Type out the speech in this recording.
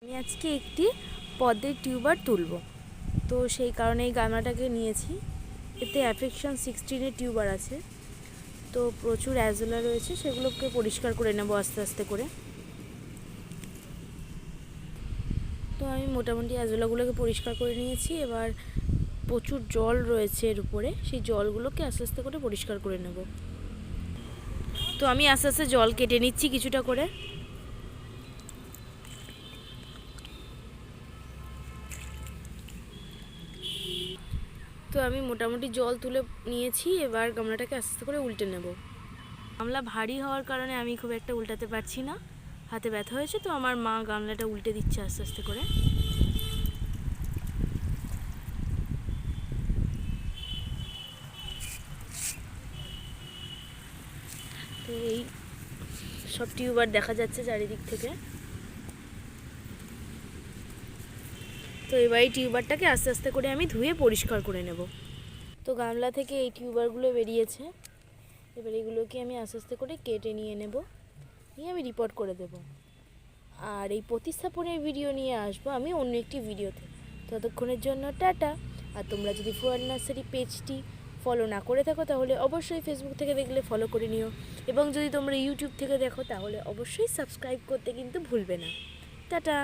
আমি আজকে একটি পদ্মের টিউবার তুলব, তো সেই কারণে এই গামলাটাকে নিয়েছি। এতে অ্যাফেকশন 16-এর টিউবার আছে, তো প্রচুর অ্যাজোলা রয়েছে, সেগুলোকে পরিষ্কার করে নেব আস্তে আস্তে করে। তো আমি মোটামুটি অ্যাজোলাগুলোকে পরিষ্কার করে নিয়েছি। এবার প্রচুর জল রয়েছে এর উপরে, সেই জলগুলোকে আস্তে আস্তে করে পরিষ্কার করে নেব। তো আমি আস্তে আস্তে জল কেটে নিচ্ছি কিছুটা করে। তো আমি মোটামুটি জল তুলে নিয়েছি। এবার গামলাটাকে আস্তে আস্তে করে উল্টে নেব। গামলা ভারী হওয়ার কারণে আমি খুব একটা উল্টাতে পারছি না, হাতে ব্যথা হয়েছে, তো আমার মা গামলাটা উল্টে দিচ্ছে আস্তে আস্তে করে। তো এই সব টিউবার দেখা যাচ্ছে চারিদিক থেকে। তো এবার এই টিউবারটাকে আস্তে আস্তে করে আমি ধুয়ে পরিষ্কার করে নেব। তো গামলা থেকে এই টিউবারগুলো বেরিয়েছে। এবার এগুলোকে আমি আস্তে আস্তে করে কেটে নিয়ে নেব, নিয়ে আমি রিপোর্ট করে দেব। আর এই প্রতিস্থাপনের ভিডিও নিয়ে আসবো আমি অন্য একটি ভিডিওতে। ততক্ষণের জন্য টাটা। আর তোমরা যদি ফুয়াদ নার্সারি পেজটি ফলো না করে থাকো তাহলে অবশ্যই ফেসবুক থেকে দেখলে ফলো করে নিও, এবং যদি তোমরা ইউটিউব থেকে দেখো তাহলে অবশ্যই সাবস্ক্রাইব করতে কিন্তু ভুলবে না। টাটা।